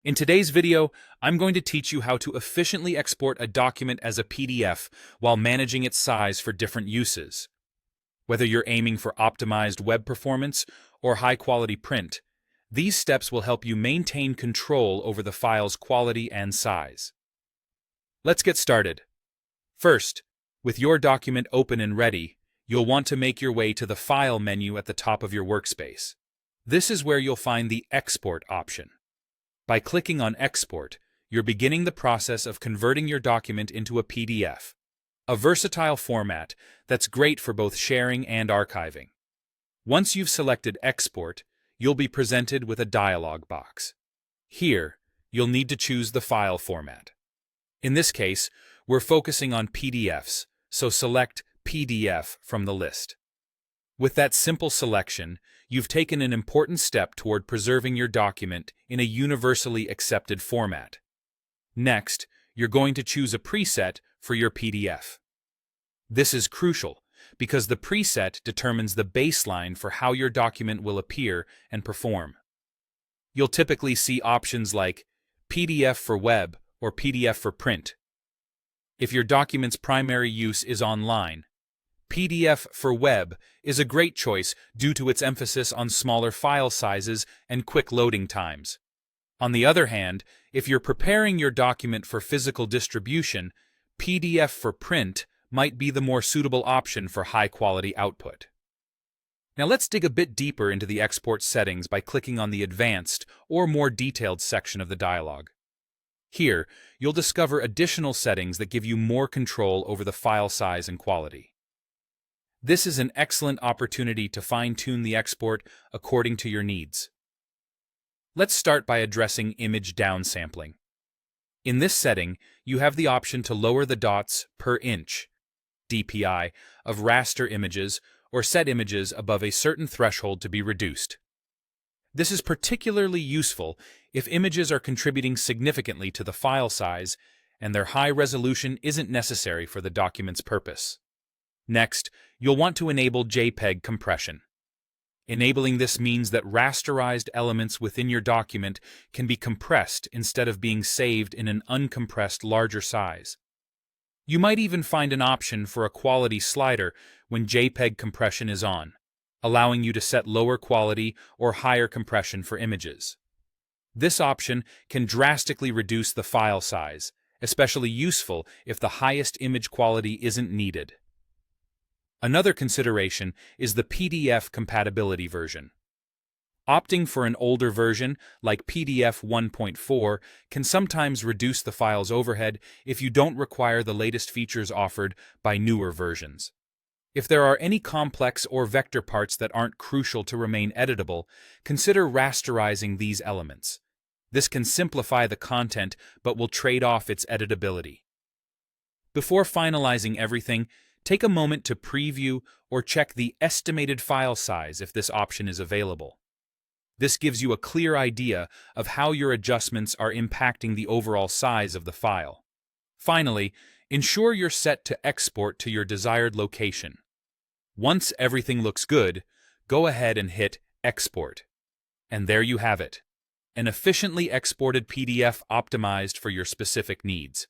In today's video, I'm going to teach you how to efficiently export a document as a PDF while managing its size for different uses. Whether you're aiming for optimized web performance or high-quality print, these steps will help you maintain control over the file's quality and size. Let's get started. First, with your document open and ready, you'll want to make your way to the File menu at the top of your workspace. This is where you'll find the Export option. By clicking on Export, you're beginning the process of converting your document into a PDF, a versatile format that's great for both sharing and archiving. Once you've selected Export, you'll be presented with a dialog box. Here, you'll need to choose the file format. In this case, we're focusing on PDFs, so select PDF from the list. With that simple selection, you've taken an important step toward preserving your document in a universally accepted format. Next, you're going to choose a preset for your PDF. This is crucial because the preset determines the baseline for how your document will appear and perform. You'll typically see options like PDF for web or PDF for print. If your document's primary use is online, PDF for web is a great choice due to its emphasis on smaller file sizes and quick loading times. On the other hand, if you're preparing your document for physical distribution, PDF for print might be the more suitable option for high-quality output. Now let's dig a bit deeper into the export settings by clicking on the Advanced or more detailed section of the dialog. Here, you'll discover additional settings that give you more control over the file size and quality. This is an excellent opportunity to fine-tune the export according to your needs. Let's start by addressing image downsampling. In this setting, you have the option to lower the dots per inch (DPI) of raster images or set images above a certain threshold to be reduced. This is particularly useful if images are contributing significantly to the file size and their high resolution isn't necessary for the document's purpose. Next, you'll want to enable JPEG compression. Enabling this means that rasterized elements within your document can be compressed instead of being saved in an uncompressed larger size. You might even find an option for a quality slider when JPEG compression is on, allowing you to set lower quality or higher compression for images. This option can drastically reduce the file size, especially useful if the highest image quality isn't needed. Another consideration is the PDF compatibility version. Opting for an older version, like PDF 1.4, can sometimes reduce the file's overhead if you don't require the latest features offered by newer versions. If there are any complex or vector parts that aren't crucial to remain editable, consider rasterizing these elements. This can simplify the content but will trade off its editability. Before finalizing everything, take a moment to preview or check the estimated file size if this option is available. This gives you a clear idea of how your adjustments are impacting the overall size of the file. Finally, ensure you're set to export to your desired location. Once everything looks good, go ahead and hit Export. And there you have it, an efficiently exported PDF optimized for your specific needs.